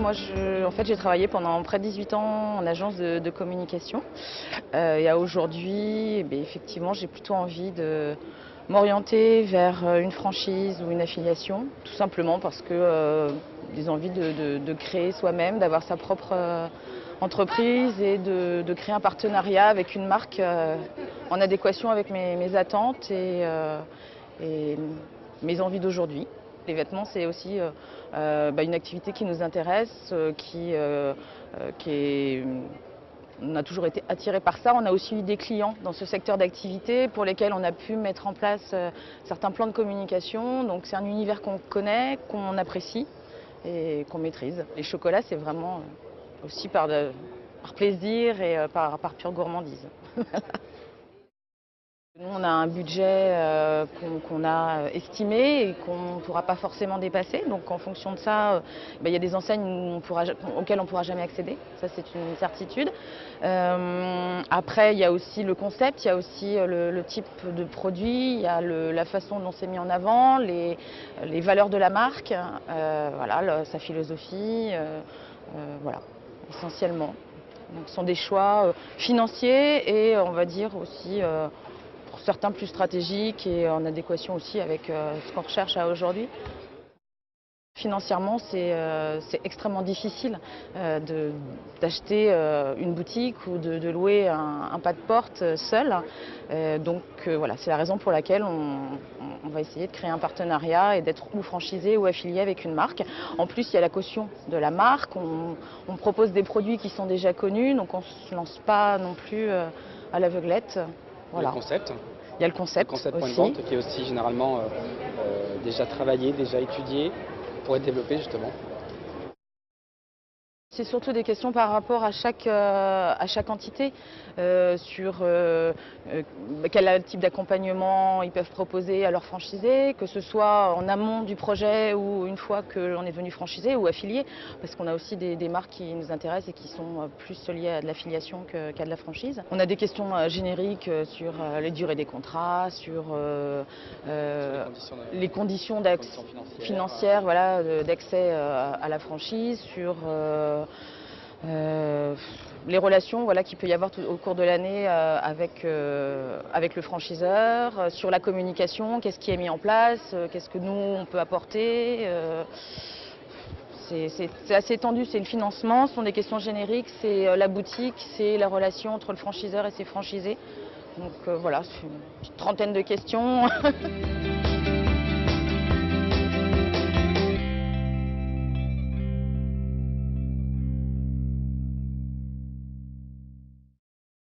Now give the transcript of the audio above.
Moi, en fait, j'ai travaillé pendant près de 18 ans en agence de communication. Et à aujourd'hui, effectivement, j'ai plutôt envie de m'orienter vers une franchise ou une affiliation, tout simplement parce que des envies de créer soi-même, d'avoir sa propre entreprise et de créer un partenariat avec une marque en adéquation avec mes attentes et mes envies d'aujourd'hui. Les vêtements, c'est aussi une activité qui nous intéresse, on a toujours été attirés par ça. On a aussi eu des clients dans ce secteur d'activité pour lesquels on a pu mettre en place certains plans de communication. Donc c'est un univers qu'on connaît, qu'on apprécie et qu'on maîtrise. Les chocolats, c'est vraiment aussi par plaisir et par pure gourmandise. Nous, on a un budget qu'on a estimé et qu'on ne pourra pas forcément dépasser. Donc en fonction de ça, il y a des enseignes auxquelles on ne pourra jamais accéder. Ça, c'est une certitude. Après, il y a aussi le concept, il y a aussi le type de produit, il y a la façon dont c'est mis en avant, les valeurs de la marque, sa philosophie, voilà, essentiellement. Donc, ce sont des choix financiers et on va dire aussi pour certains plus stratégiques et en adéquation aussi avec ce qu'on recherche aujourd'hui. Financièrement, c'est extrêmement difficile d'acheter une boutique ou de louer un pas de porte seul. Voilà, c'est la raison pour laquelle on va essayer de créer un partenariat et d'être ou franchisé ou affilié avec une marque. En plus, il y a la caution de la marque. On propose des produits qui sont déjà connus, donc on ne se lance pas non plus à l'aveuglette. Voilà. Le concept. Il y a le concept point de vente qui est aussi généralement déjà travaillé, déjà étudié pour être développé justement. C'est surtout des questions par rapport à chaque entité, sur quel type d'accompagnement ils peuvent proposer à leurs franchisés, que ce soit en amont du projet ou une fois que l'on est devenu franchisé ou affilié, parce qu'on a aussi des marques qui nous intéressent et qui sont plus liées à de l'affiliation qu'à de la franchise. On a des questions génériques sur les durées des contrats, sur les conditions financières voilà, d'accès à la franchise, sur les relations voilà, qu'il peut y avoir au cours de l'année avec le franchiseur, sur la communication, qu'est-ce qui est mis en place, qu'est-ce que nous on peut apporter. C'est assez étendu, c'est le financement, ce sont des questions génériques, c'est la boutique, c'est la relation entre le franchiseur et ses franchisés. Donc voilà, c'est une petite trentaine de questions.